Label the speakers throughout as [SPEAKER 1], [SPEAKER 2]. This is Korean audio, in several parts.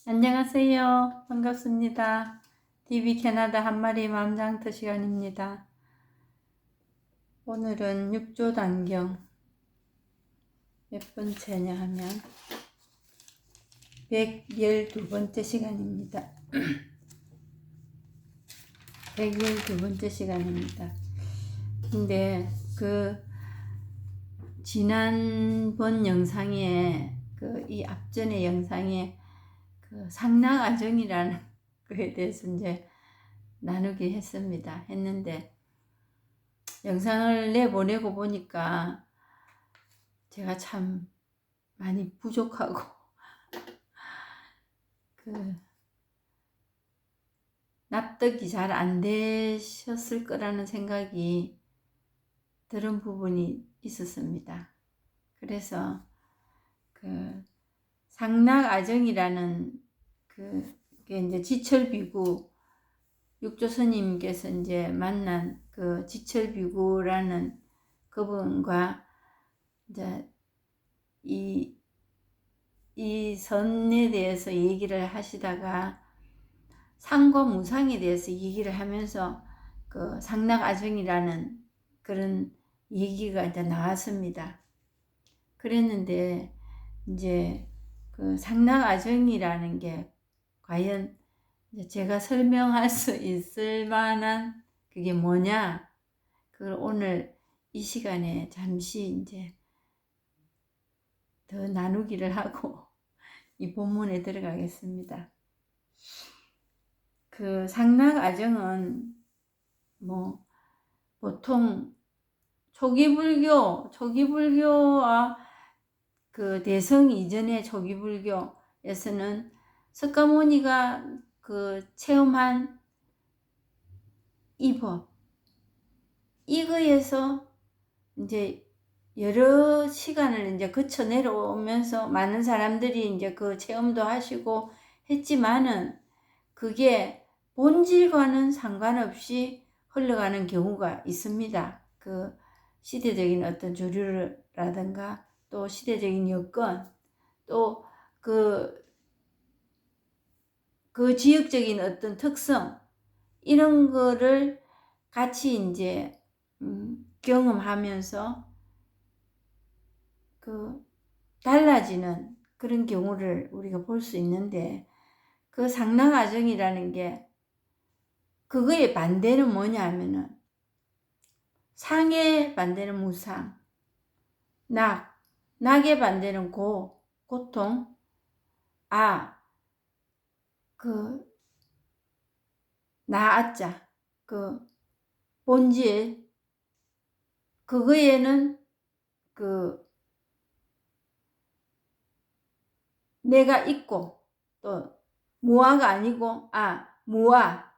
[SPEAKER 1] 안녕하세요. 반갑습니다. TV 캐나다 한마리 마음장터 시간입니다. 오늘은 6조 단경 몇 번째냐 하면 112번째 시간입니다. 112번째 시간입니다. 근데 지난번 영상에 이 앞전의 영상에 상락아정이라는 거에 대해서 이제 나누기 했는데 영상을 내보내고 보니까 제가 참 많이 부족하고 납득이 잘 안 되셨을 거라는 생각이 들은 부분이 있었습니다. 그래서 상락아정이라는 그게 이제 지철비구 육조 스님께서 이제 만난 지철비구라는 그분과 이제 이 선에 대해서 얘기를 하시다가 상과 무상에 대해서 얘기를 하면서 상락아정이라는 그런 얘기가 이제 나왔습니다. 그랬는데 이제 상락아정이라는 게 과연 제가 설명할 수 있을 만한 그게 뭐냐? 그걸 오늘 이 시간에 잠시 이제 더 나누기를 하고 이 본문에 들어가겠습니다. 상락아정은 보통 초기불교와 대성 이전의 초기불교에서는 석가모니가 체험한 이 법, 이거에서 이제 여러 시간을 이제 거쳐 내려오면서 많은 사람들이 이제 체험도 하시고 했지만은 그게 본질과는 상관없이 흘러가는 경우가 있습니다. 시대적인 어떤 조류라든가 또 시대적인 여건 또 지역적인 어떤 특성 이런 거를 같이 이제 경험하면서 달라지는 그런 경우를 우리가 볼 수 있는데 상락아정이라는 게 그거의 반대는 뭐냐 하면은 상의 반대는 무상, 낙의 반대는 고통, 나아자, 본질, 그거에는 내가 있고 또 무아가 아니고 무아,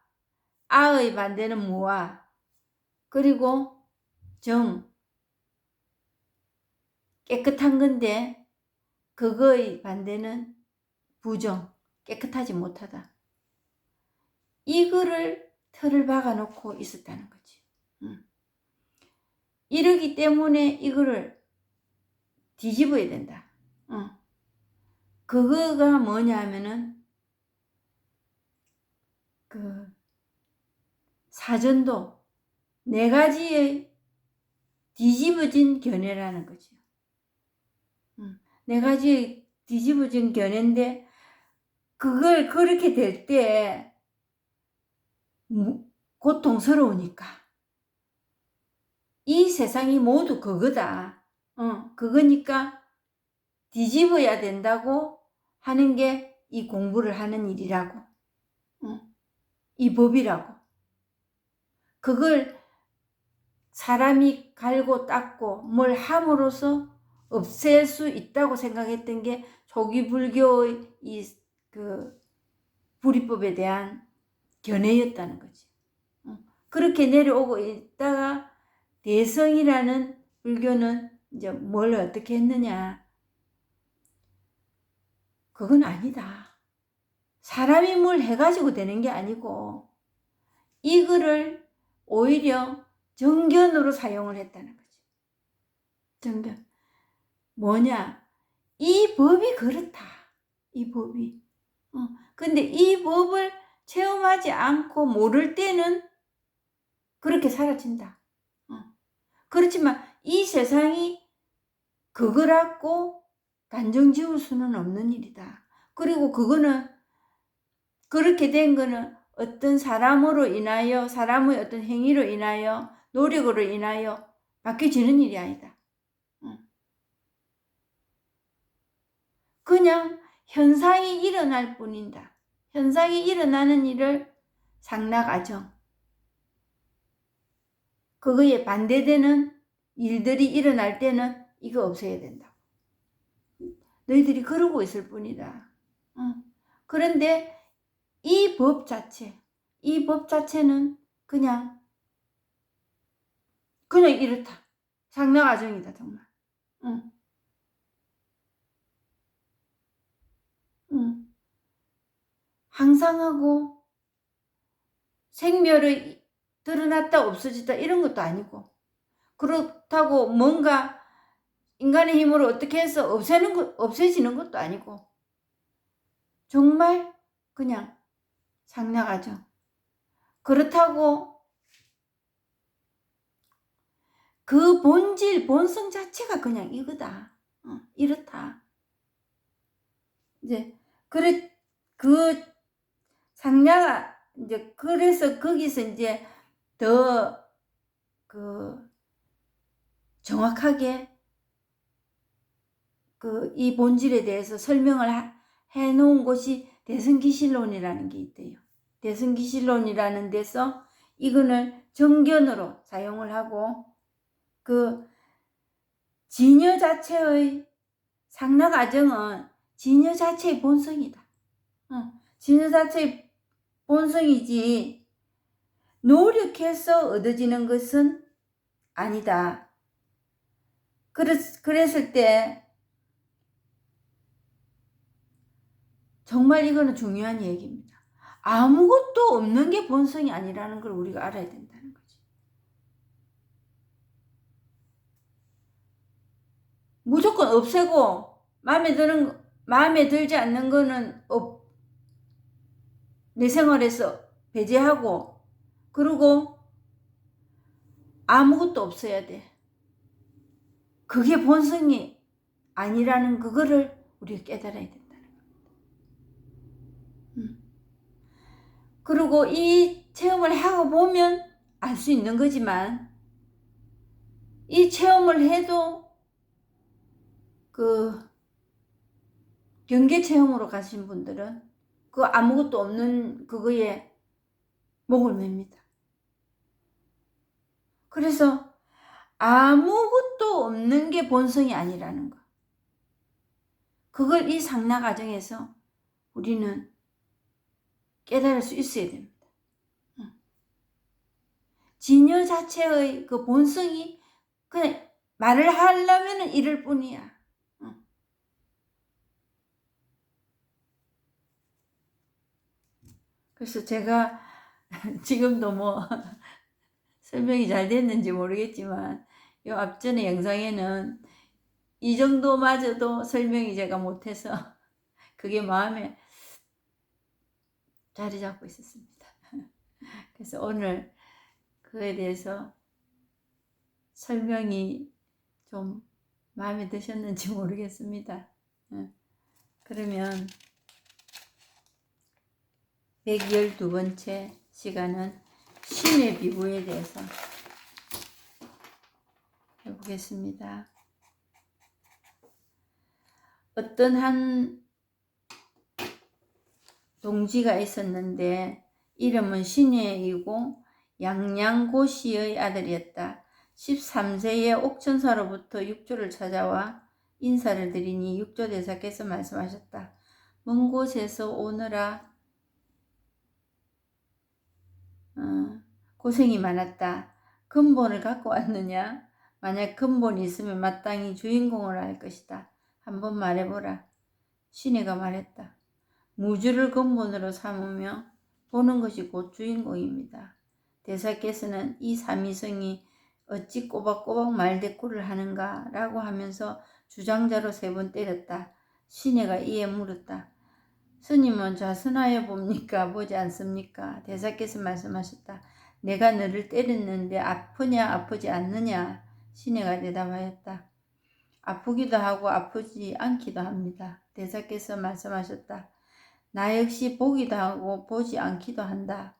[SPEAKER 1] 아의 반대는 무아, 그리고 깨끗한 건데 그거의 반대는 부정, 깨끗하지 못하다. 이거를 틀을 박아놓고 있었다는 거지. 이러기 때문에 이거를 뒤집어야 된다. 그거가 뭐냐 하면은 사전도 네 가지의 뒤집어진 견해라는 거죠. 네 가지의 뒤집어진 견해인데 그걸 그렇게 될 때 고통스러우니까 이 세상이 모두 그거다. 그거니까 뒤집어야 된다고 하는 게 이 공부를 하는 일이라고. 이 법이라고. 그걸 사람이 갈고 닦고 뭘 함으로써 없앨 수 있다고 생각했던 게 초기 불교의 불이법에 대한 견해였다는 거지. 그렇게 내려오고 있다가 대성이라는 불교는 이제 뭘 어떻게 했느냐. 그건 아니다. 사람이 뭘 해가지고 되는 게 아니고 이거를 오히려 정견으로 사용을 했다는 거지. 정견. 뭐냐? 이 법이 그렇다. 이 법이. 근데 이 법을 체험하지 않고 모를 때는 그렇게 사라진다. 그렇지만 이 세상이 그거라고 단정 지을 수는 없는 일이다. 그리고 그거는 그렇게 된 거는 어떤 사람으로 인하여, 사람의 어떤 행위로 인하여, 노력으로 인하여 바뀌어지는 일이 아니다. 그냥 현상이 일어날 뿐이다. 현상이 일어나는 일을 상락아정, 그거에 반대되는 일들이 일어날 때는 이거 없애야 된다. 너희들이 그러고 있을 뿐이다. 그런데 이 법 자체는 그냥 이렇다. 상락아정이다, 정말. 항상 하고 생멸이 드러났다 없어지다 이런 것도 아니고, 그렇다고 뭔가 인간의 힘으로 어떻게 해서 없애지는 것도 아니고, 정말 그냥 상락아정. 그렇다고 그 본질, 본성 자체가 그냥 이거다. 이렇다. 이제 그 이제 그래서 거기서 이제 더 정확하게 이 본질에 대해서 설명을 해 놓은 곳이 대승기실론이라는 게 있대요. 대승기실론이라는 데서 이거를 정견으로 사용을 하고, 진여 자체의 상락아정은 진여 자체의 본성이다. 진여 자체의 본성이지 노력해서 얻어지는 것은 아니다. 그랬을 때 정말 이거는 중요한 얘기입니다. 아무것도 없는 게 본성이 아니라는 걸 우리가 알아야 된다는 거지. 무조건 없애고 마음에 들지 않는 거는 내 생활에서 배제하고, 그리고 아무것도 없어야 돼. 그게 본성이 아니라는 그거를 우리가 깨달아야 된다는 겁니다. 그리고 이 체험을 하고 보면 알 수 있는 거지만, 이 체험을 해도 경계 체험으로 가신 분들은 아무것도 없는 그거에 목을 맵니다. 그래서 아무것도 없는 게 본성이 아니라는 거, 그걸 이 상락 과정에서 우리는 깨달을 수 있어야 됩니다. 진여 자체의 그 본성이 그냥 말을 하려면 이럴 뿐이야. 그래서 제가 지금도 뭐 설명이 잘 됐는지 모르겠지만, 이 앞전에 영상에는 이 정도마저도 설명이 제가 못해서 그게 마음에 자리 잡고 있었습니다. 그래서 오늘 그에 대해서 설명이 좀 마음에 드셨는지 모르겠습니다. 그러면 112번째 시간은 신의 비구에 대해서 해보겠습니다. 어떤 한 동지가 있었는데 이름은 신예이고 양양고씨의 아들이었다. 13세에 옥천사로부터 육조를 찾아와 인사를 드리니 육조대사께서 말씀하셨다. 먼 곳에서 오느라 고생이 많았다. 근본을 갖고 왔느냐? 만약 근본이 있으면 마땅히 주인공을 할 것이다. 한번 말해보라. 신혜가 말했다. 무주를 근본으로 삼으며 보는 것이 곧 주인공입니다. 대사께서는 이 삼위성이 어찌 꼬박꼬박 말대꾸를 하는가 라고 하면서 주장자로 3번 때렸다. 신혜가 이에 물었다. 스님은 좌선하여 봅니까? 보지 않습니까? 대사께서 말씀하셨다. 내가 너를 때렸는데 아프냐 아프지 않느냐? 시내가 대답하였다. 아프기도 하고 아프지 않기도 합니다. 대사께서 말씀하셨다. 나 역시 보기도 하고 보지 않기도 한다.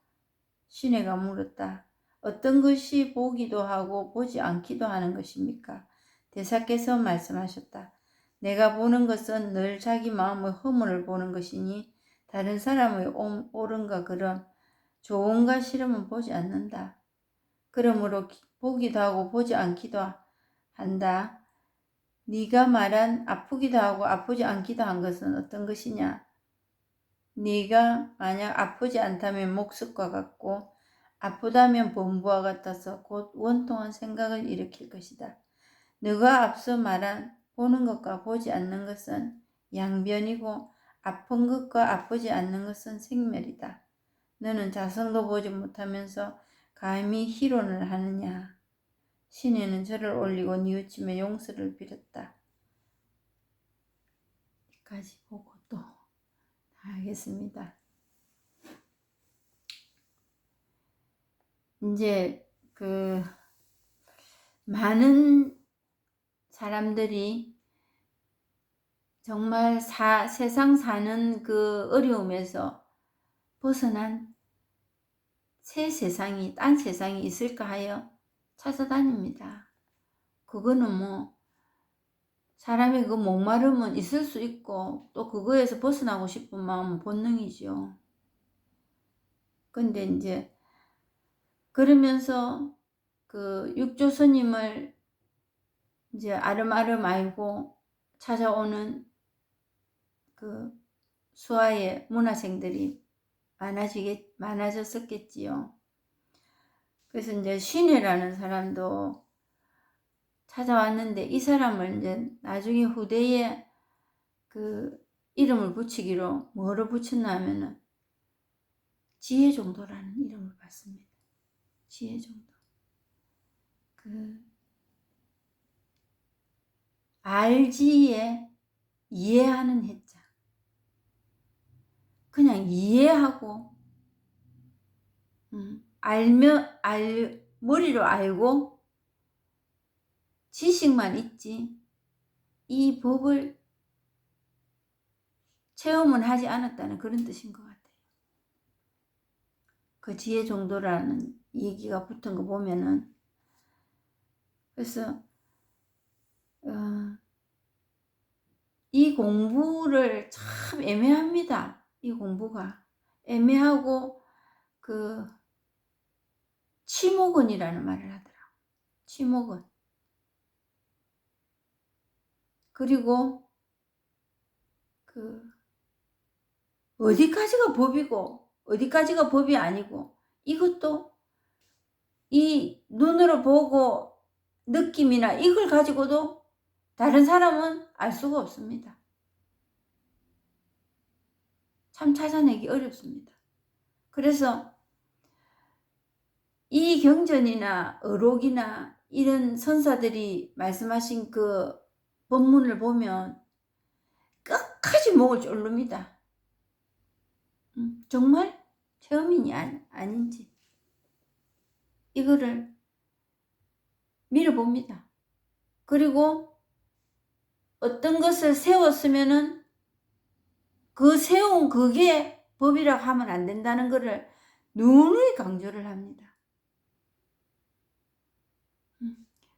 [SPEAKER 1] 시내가 물었다. 어떤 것이 보기도 하고 보지 않기도 하는 것입니까? 대사께서 말씀하셨다. 내가 보는 것은 늘 자기 마음의 허물을 보는 것이니 다른 사람의 옳은가 그름, 좋은가 싫음은 보지 않는다. 그러므로 보기도 하고 보지 않기도 한다. 네가 말한 아프기도 하고 아프지 않기도 한 것은 어떤 것이냐? 네가 만약 아프지 않다면 목석과 같고 아프다면 범부와 같아서 곧 원통한 생각을 일으킬 것이다. 너가 앞서 말한 보는 것과 보지 않는 것은 양변이고 아픈 것과 아프지 않는 것은 생멸이다. 너는 자성도 보지 못하면서 감히 희론을 하느냐. 시내는 절을 올리고 뉘우치며 용서를 빌었다. 여기까지 보고 또 하겠습니다. 이제 많은 사람들이 정말 세상 사는 그 어려움에서 벗어난 새 세상이, 딴 세상이 있을까 하여 찾아다닙니다. 그거는 뭐 사람의 그 목마름은 있을 수 있고 또 그거에서 벗어나고 싶은 마음은 본능이죠. 근데 이제 그러면서 그 육조 스님을 이제 아름아름 알고 찾아오는 그 수하의 문화생들이 많아졌었겠지요. 그래서 이제 신혜라는 사람도 찾아왔는데 이 사람을 이제 나중에 후대에 그 이름을 붙이기로 뭐로 붙였나 하면은 지혜종도라는 이름을 받습니다. 지혜종도. 알지에 이해하는 해자. 그냥 이해하고 머리로 알고 지식만 있지 이 법을 체험은 하지 않았다는 그런 뜻인 것 같아요. 그 지혜 정도라는 얘기가 붙은 거 보면은 그래서 이 공부를 참 애매합니다. 이 공부가 애매하고 그 치목원이라는 말을 하더라고. 치목원. 그리고 어디까지가 법이고 어디까지가 법이 아니고 이것도 이 눈으로 보고 느낌이나 이걸 가지고도 다른 사람은 알 수가 없습니다. 참 찾아내기 어렵습니다. 그래서 이 경전이나 어록이나 이런 선사들이 말씀하신 그 법문을 보면 끝까지 목을 졸릅니다. 정말 체험인이 아닌지 이거를 밀어봅니다. 그리고 어떤 것을 세웠으면은 그 세운 그게 법이라고 하면 안 된다는 것을 누누이 강조를 합니다.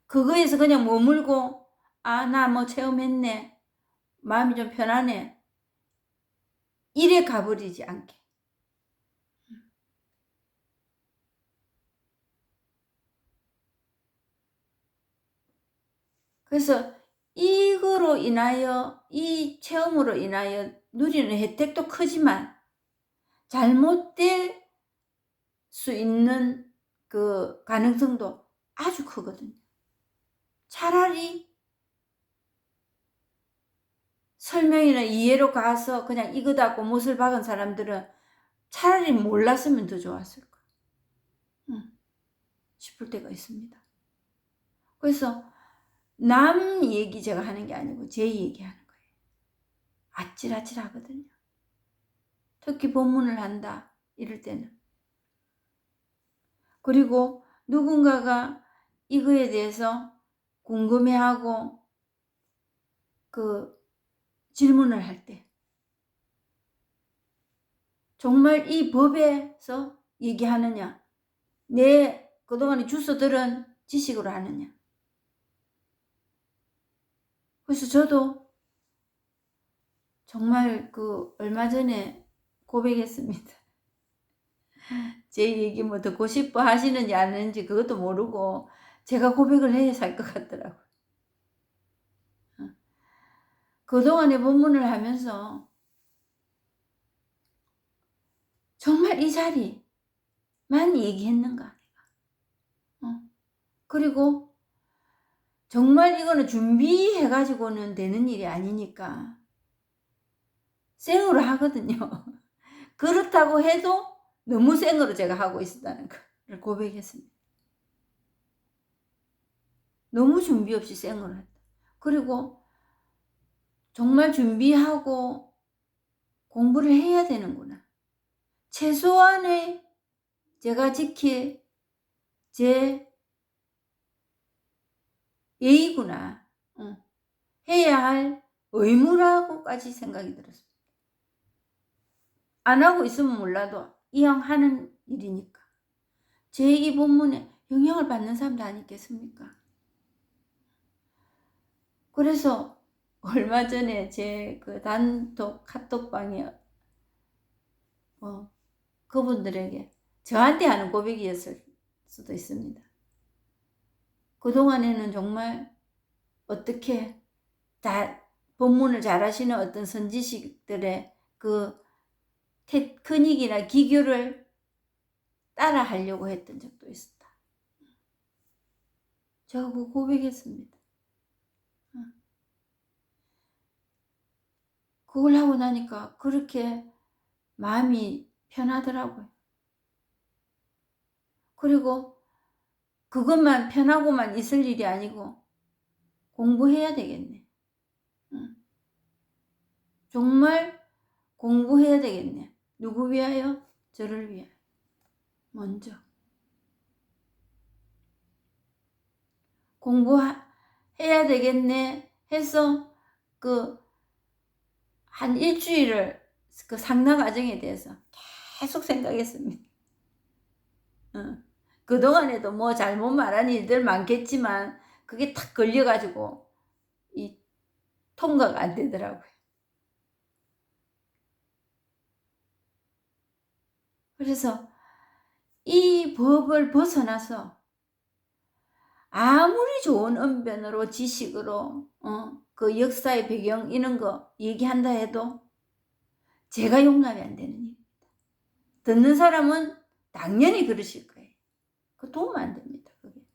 [SPEAKER 1] 그거에서 그냥 머물고 나 뭐 체험했네, 마음이 좀 편하네, 이래 가버리지 않게. 그래서 이거로 인하여 이 체험으로 인하여 누리는 혜택도 크지만 잘못될 수 있는 그 가능성도 아주 크거든요. 차라리 설명이나 이해로 가서 그냥 이거다고 못을 박은 사람들은 차라리 몰랐으면 더 좋았을 거야. 싶을 때가 있습니다. 그래서 남 얘기 제가 하는 게 아니고 제 얘기하는 거예요. 아찔아찔하거든요. 특히 법문을 한다 이럴 때는. 그리고 누군가가 이거에 대해서 궁금해하고 그 질문을 할 때 정말 이 법에서 얘기하느냐, 내 그동안에 주워 들은 지식으로 하느냐. 그래서 저도 정말 그 얼마 전에 고백했습니다. 제 얘기 뭐 듣고 싶어 하시는지 안 하는지 그것도 모르고 제가 고백을 해야 살 것 같더라고요. 그동안에 법문을 하면서 정말 이 자리만 얘기했는가. 그리고 정말 이거는 준비해가지고는 되는 일이 아니니까 생으로 하거든요. 그렇다고 해도 너무 생으로 제가 하고 있었다는 걸 고백했습니다. 너무 준비 없이 생으로 했다. 그리고 정말 준비하고 공부를 해야 되는구나. 최소한의 제가 지킬 제 예의구나. 해야 할 의무라고까지 생각이 들었습니다. 안 하고 있으면 몰라도 이왕 하는 일이니까. 제 이 본문에 영향을 받는 사람도 아니겠습니까? 그래서 얼마 전에 제 그 단톡 카톡방에 그분들에게 저한테 하는 고백이었을 수도 있습니다. 그동안에는 정말 어떻게 법문을 잘하시는 어떤 선지식들의 그 테크닉이나 기교를 따라 하려고 했던 적도 있었다. 제가 그 고백했습니다. 그걸 하고 나니까 그렇게 마음이 편하더라고요. 그리고 그것만 편하고만 있을 일이 아니고 공부해야 되겠네. 정말 공부해야 되겠네. 누구 위하여? 저를 위하여. 먼저 공부해야 되겠네 해서 그 한 일주일을 그 상담 과정에 대해서 계속 생각했습니다. 그동안에도 뭐 잘못 말한 일들 많겠지만 그게 탁 걸려가지고 이 통과가 안 되더라고요. 그래서 이 법을 벗어나서 아무리 좋은 언변으로 지식으로 그 역사의 배경 이런 거 얘기한다 해도 제가 용납이 안 되는 일입니다. 듣는 사람은 당연히 그러실 거예요. 그 도움 안 됩니다. 그게.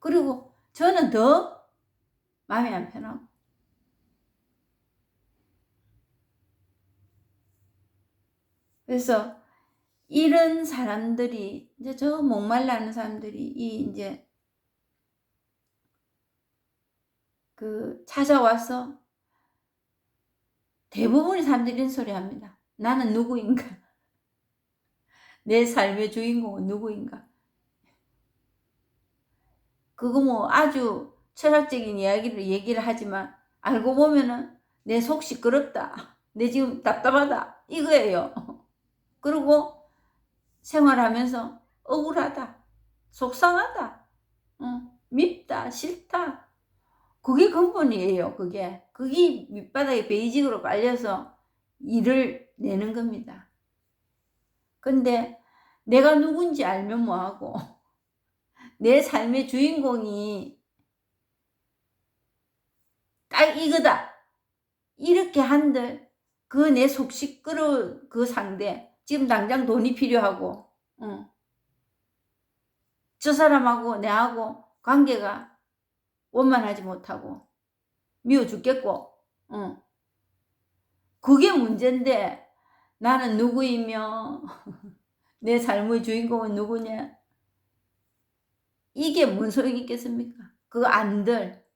[SPEAKER 1] 그리고 저는 더 마음이 안 편하고. 그래서 이런 사람들이 이제 저 목말라하는 사람들이 이제 그 찾아와서 대부분의 사람들이 이런 소리 합니다. 나는 누구인가? 내 삶의 주인공은 누구인가? 그거 뭐 아주 철학적인 이야기를 얘기를 하지만 알고 보면은 내 속 시끄럽다. 내 지금 답답하다. 이거예요. 그리고 생활하면서 억울하다. 속상하다. 밉다. 싫다. 그게 근본이에요. 그게 밑바닥에 베이직으로 깔려서 일을 내는 겁니다. 근데 내가 누군지 알면 뭐하고 내 삶의 주인공이 딱 이거다 이렇게 한들 그 내 속 시끄러운 그 상대 지금 당장 돈이 필요하고 저 사람하고 내하고 관계가 원만하지 못하고 미워 죽겠고 그게 문제인데 나는 누구이며 내 삶의 주인공은 누구냐? 이게 뭔 소용이 있겠습니까? 그거 안들.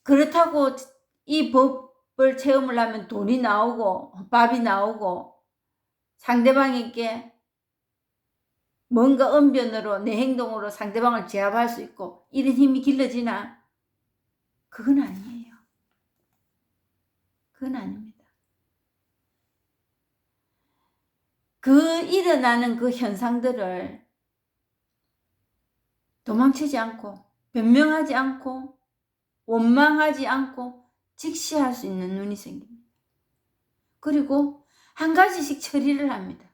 [SPEAKER 1] 그렇다고 이 법을 체험을 하면 돈이 나오고 밥이 나오고 상대방에게 뭔가 언변으로 내 행동으로 상대방을 제압할 수 있고 이런 힘이 길러지나? 그건 아니에요. 그건 아닙니다. 그 일어나는 그 현상들을 도망치지 않고 변명하지 않고 원망하지 않고 직시할 수 있는 눈이 생깁니다. 그리고 한 가지씩 처리를 합니다.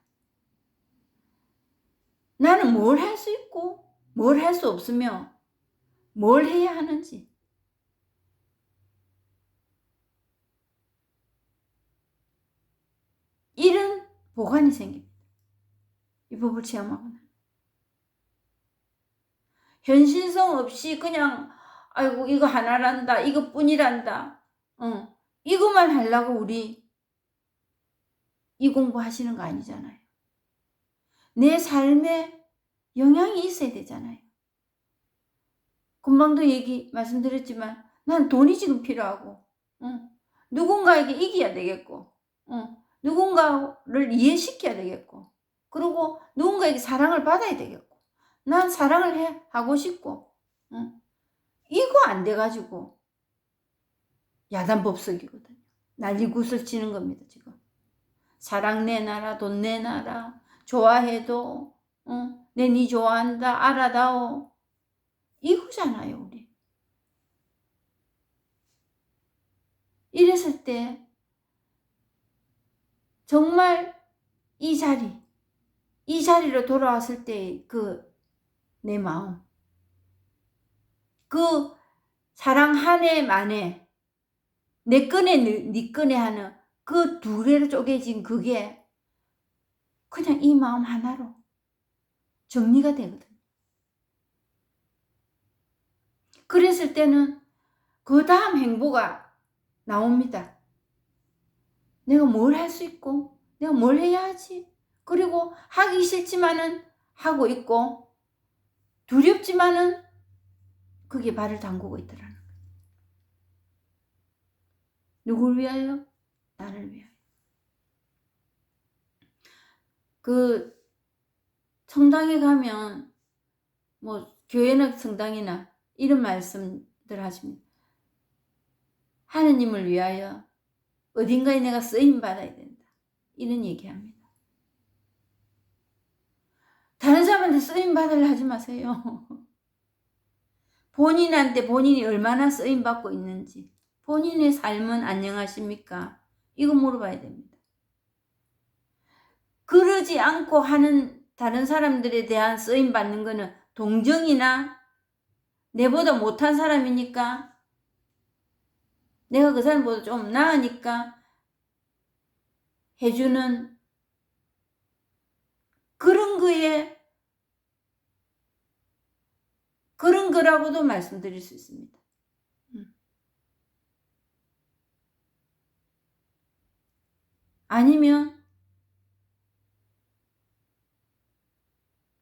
[SPEAKER 1] 나는 뭘 할 수 있고 뭘 할 수 없으며 뭘 해야 하는지 이런 보관이 생깁니다. 이 법을 체험하거나 현실성 없이 그냥 아이고 이거 하나란다 이것뿐이란다 이것만 하려고 우리 이 공부하시는 거 아니잖아요. 내 삶에 영향이 있어야 되잖아요. 금방도 말씀드렸지만 난 돈이 지금 필요하고 누군가에게 이겨야 되겠고 누군가를 이해시켜야 되겠고 그리고 누군가에게 사랑을 받아야 되겠고 난 사랑을 하고 싶고 이거 안 돼가지고 야단법석이거든요. 난리굿을 치는 겁니다. 지금 사랑 내놔라 돈 내놔라 좋아해도 내 니 좋아한다 알아다오 이거잖아요. 우리 이랬을 때 정말 이 자리로 돌아왔을 때 내 마음 그 사랑 한 해 만에 내 끈에 네 끈에 하는 그 두 개로 쪼개진 그게 그냥 이 마음 하나로 정리가 되거든요. 그랬을 때는 그 다음 행보가 나옵니다. 내가 뭘 할 수 있고 내가 뭘 해야 하지 그리고 하기 싫지만은 하고 있고 두렵지만은 그게 발을 담그고 있더라는 거예요. 누굴 위하여? 나를 위하여. 그 성당에 가면 뭐 교회나 성당이나 이런 말씀들 하십니다. 하느님을 위하여 어딘가에 내가 쓰임 받아야 된다. 이런 얘기합니다. 다른 사람한테 쓰임 받으려 하지 마세요. 본인한테 본인이 얼마나 쓰임 받고 있는지 본인의 삶은 안녕하십니까? 이거 물어봐야 됩니다. 그러지 않고 하는 다른 사람들에 대한 쓰임 받는 거는 동정이나 내보다 못한 사람이니까 내가 그 사람보다 좀 나으니까 해주는 그런 거라고도 말씀드릴 수 있습니다. 아니면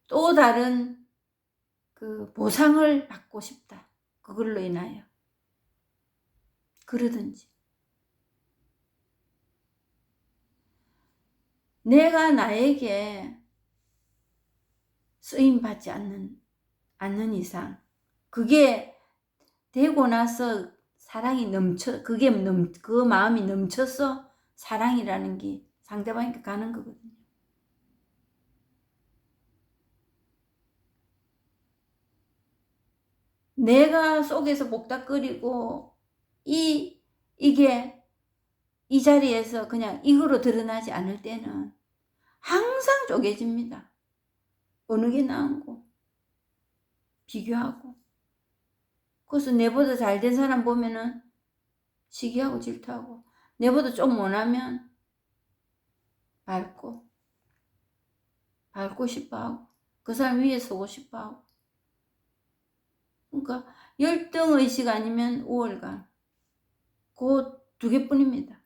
[SPEAKER 1] 또 다른 그 보상을 받고 싶다. 그걸로 인하여 그러든지 내가 나에게 쓰임 받지 않는 이상 그게 되고 나서 사랑이 넘쳐 그 마음이 넘쳐서 사랑이라는 게 상대방에게 가는 거거든요. 내가 속에서 복닥거리고 이게 이 자리에서 그냥 이거로 드러나지 않을 때는 항상 쪼개집니다. 어느 게 나은고 비교하고 그래서 내보다 잘된 사람 보면은 시기하고 질투하고 내보다 좀 못하면 밟고 싶어하고 그 사람 위에 서고 싶어하고 그러니까 열등의식 아니면 우월감 그 두 개뿐입니다.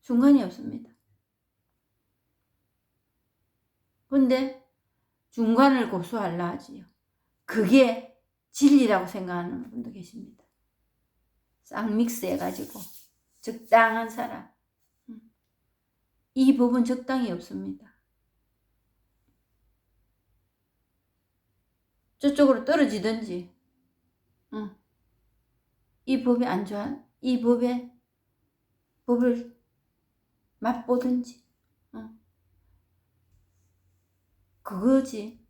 [SPEAKER 1] 중간이 없습니다. 근데 중간을 고수하려 하지요. 그게 진리라고 생각하는 분도 계십니다. 싹 믹스해가지고 적당한 사람. 이 법은 적당히 없습니다. 저쪽으로 떨어지든지, 이 법이 안 좋아, 이 법을 맛보든지, 그거지.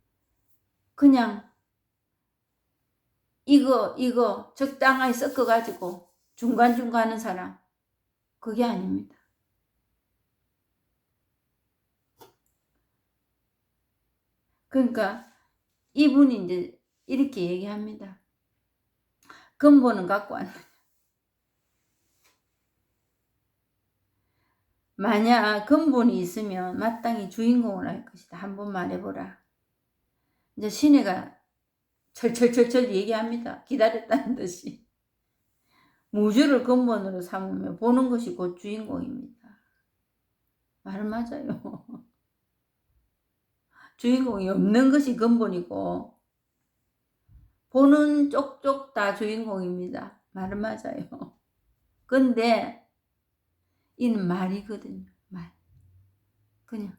[SPEAKER 1] 그냥 이거 적당하게 섞어가지고 중간중간 하는 사람, 그게 아닙니다. 그러니까 이분이 이제 이렇게 얘기합니다. 근본은 갖고 왔느냐. 만약 근본이 있으면 마땅히 주인공을 할 것이다. 한번 말해보라. 이제 시내가 철철철철 얘기합니다. 기다렸다는 듯이. 무주를 근본으로 삼으며 보는 것이 곧 주인공입니다. 말 맞아요. 주인공이 없는 것이 근본이고 보는 쪽쪽 다 주인공입니다. 말은 맞아요. 근데 이는 말이거든요. 말. 그냥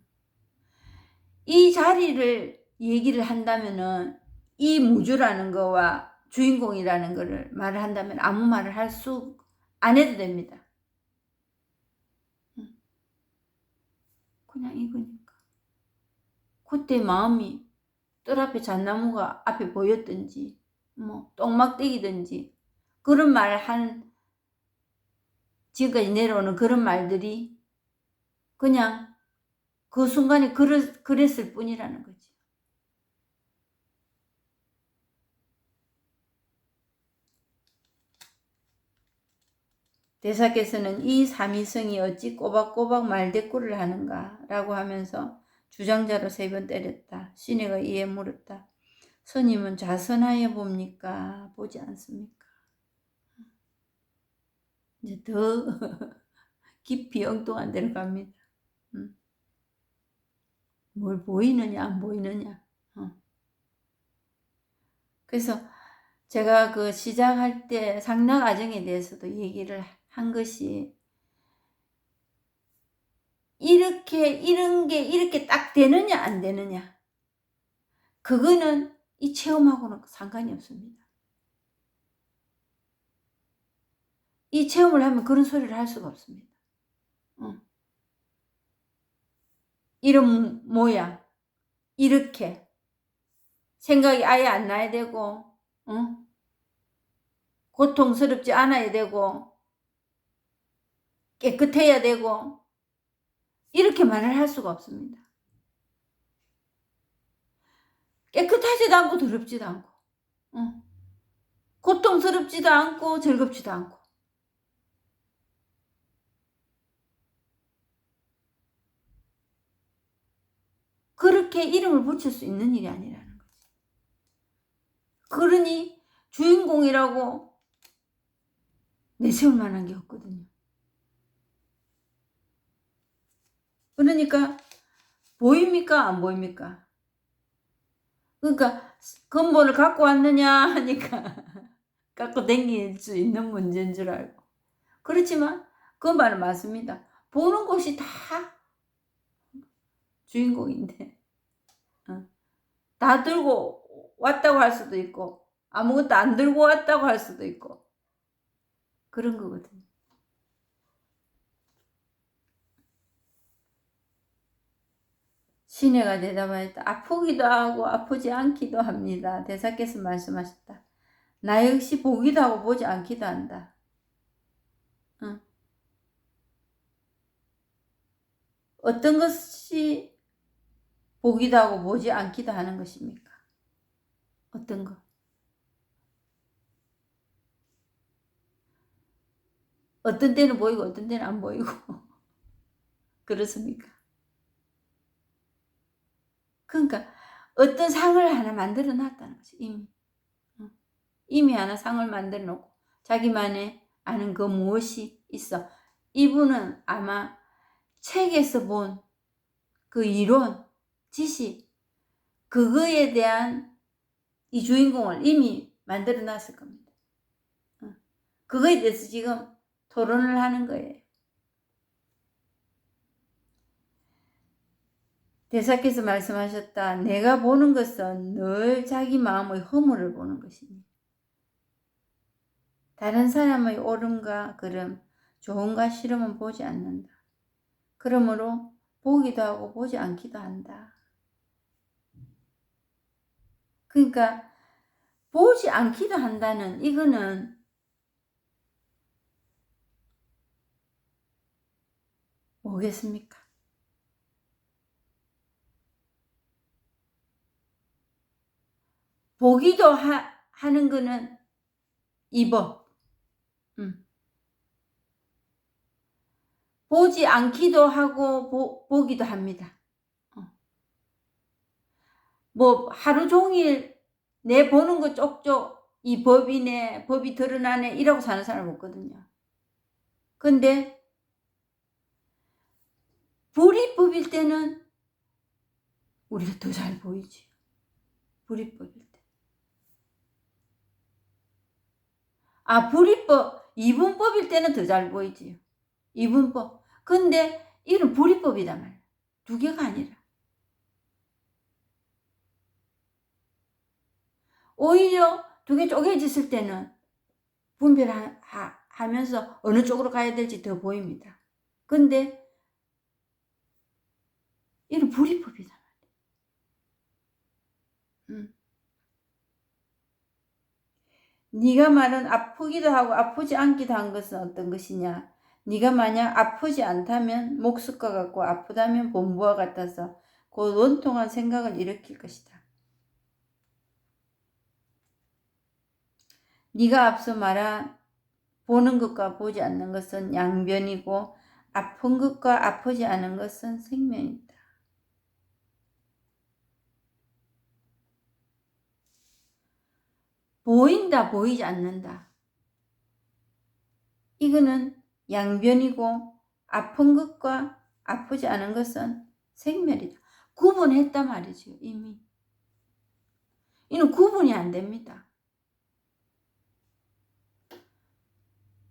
[SPEAKER 1] 이 자리를 얘기를 한다면은 이 무주라는 거와 주인공이라는 거를 말을 한다면 아무 말을 안 해도 됩니다. 그냥 이거니까. 그때 마음이 뜰 앞에 잣나무가 앞에 보였든지 뭐 똥막대기든지 그런 말을 한 지금까지 내려오는 그런 말들이 그냥 그 순간에 그랬을 뿐이라는 거지. 대사께서는 이 삼위성이 어찌 꼬박꼬박 말대꾸를 하는가 라고 하면서 주장자로 3번 때렸다. 시내가 이에 물었다. 스님은 좌선하여 봅니까? 보지 않습니까? 이제 더 깊이 엉뚱한 데로 갑니다. 뭘 보이느냐 안 보이느냐. 그래서 제가 그 시작할 때 상락아정에 대해서도 얘기를 한 것이 이런 게 이렇게 딱 되느냐 안 되느냐, 그거는 이 체험하고는 상관이 없습니다. 이 체험을 하면 그런 소리를 할 수가 없습니다. 이런 모양, 이렇게 생각이 아예 안 나야 되고, 고통스럽지 않아야 되고, 깨끗해야 되고, 이렇게 말을 할 수가 없습니다. 깨끗하지도 않고 더럽지도 않고, 고통스럽지도 않고 즐겁지도 않고, 그렇게 이름을 붙일 수 있는 일이 아니라는 거지. 그러니 주인공이라고 내세울 만한 게 없거든요. 그러니까 보입니까 안 보입니까? 그러니까 근본을 갖고 왔느냐 하니까 갖고 다닐 수 있는 문제인 줄 알고. 그렇지만 그 말은 맞습니다. 보는 것이 다 주인공인데 다 들고 왔다고 할 수도 있고 아무것도 안 들고 왔다고 할 수도 있고 그런 거거든요. 시내가 대답하였다. 아프기도 하고 아프지 않기도 합니다. 대사께서 말씀하셨다. 나 역시 보기도 하고 보지 않기도 한다. 어떤 것이 보기도 하고 보지 않기도 하는 것입니까? 어떤 것? 어떤 때는 보이고 어떤 때는 안 보이고 그렇습니까? 그러니까 어떤 상을 하나 만들어 놨다는 거지. 이미 하나 상을 만들어 놓고 자기만의 아는 그 무엇이 있어. 이분은 아마 책에서 본 그 이론, 지식, 그거에 대한 이 주인공을 이미 만들어 놨을 겁니다. 그거에 대해서 지금 토론을 하는 거예요. 대사께서 말씀하셨다. 내가 보는 것은 늘 자기 마음의 허물을 보는 것이니 다른 사람의 옳음과 그름, 좋음과 싫음은 보지 않는다. 그러므로 보기도 하고 보지 않기도 한다. 그러니까 보지 않기도 한다는 이거는 뭐겠습니까? 보기도 하는 거는 이 법. 보지 않기도 하고 보기도 합니다. 뭐 하루 종일 내 보는 거 쪽쪽 이 법이네, 법이 드러나네 이러고 사는 사람 없거든요. 근데 불이법일 때는 우리가 더 잘 보이지. 불이법일 때. 불이법, 이분법일 때는 더 잘 보이지요. 이분법. 근데 이런 불이법이단 말이야. 두 개가 아니라. 오히려 두 개 쪼개졌을 때는 분별하면서 어느 쪽으로 가야 될지 더 보입니다. 근데 이런 불이법이단 말이야. 네가 말은 아프기도 하고 아프지 않기도 한 것은 어떤 것이냐? 네가 만약 아프지 않다면 목숫과 같고 아프다면 봄부와 같아서 곧 원통한 생각을 일으킬 것이다. 네가 앞서 말한 보는 것과 보지 않는 것은 양변이고 아픈 것과 아프지 않은 것은 생명이다. 보인다, 보이지 않는다. 이거는 양변이고 아픈 것과 아프지 않은 것은 생멸이다. 구분했단 말이죠, 이미. 이는 구분이 안 됩니다.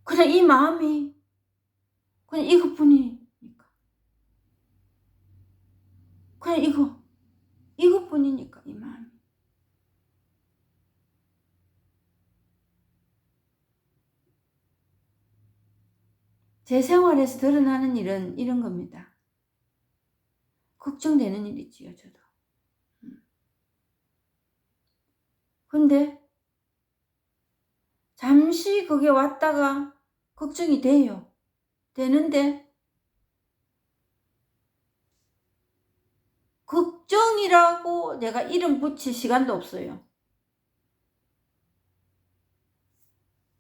[SPEAKER 1] 그냥 이 마음이 그냥 이것뿐이니까. 그냥 이것뿐이니까 이 마음이. 제 생활에서 드러나는 일은 이런 겁니다. 걱정되는 일이지요, 저도. 근데 잠시 그게 왔다가 걱정이 돼요. 되는데 걱정이라고 내가 이름 붙일 시간도 없어요.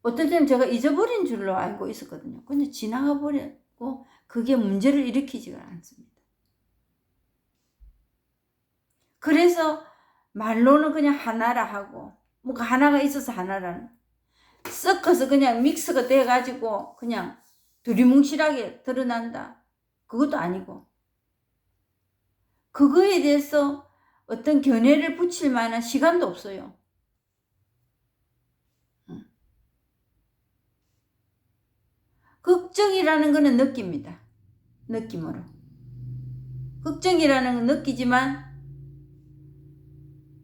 [SPEAKER 1] 어떨 때는 제가 잊어버린 줄로 알고 있었거든요. 근데 지나가 버렸고 그게 문제를 일으키지가 않습니다. 그래서 말로는 그냥 하나라 하고 뭔가 하나가 있어서 하나라는 섞어서 그냥 믹스가 돼가지고 그냥 두리뭉실하게 드러난다. 그것도 아니고 그거에 대해서 어떤 견해를 붙일 만한 시간도 없어요. 걱정이라는 거는 느낍니다. 느낌으로. 걱정이라는 건 느끼지만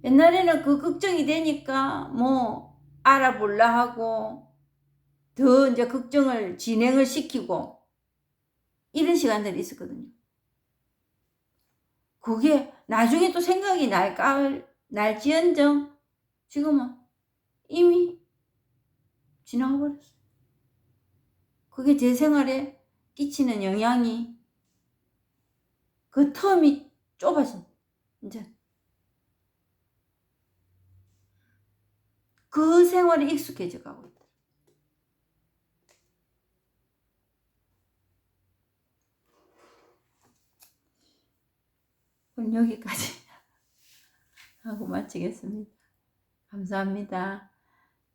[SPEAKER 1] 옛날에는 그 걱정이 되니까 뭐 알아볼라 하고 더 이제 걱정을 진행을 시키고 이런 시간들이 있었거든요. 그게 나중에 또 생각이 날지언정 지금은 이미 지나가 버렸어요. 그게 제 생활에 끼치는 영향이 그 텀이 좁아진 이제 그 생활에 익숙해져 가고 있다. 그럼 여기까지 하고 마치겠습니다. 감사합니다.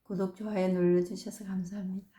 [SPEAKER 1] 구독, 좋아요 눌러주셔서 감사합니다.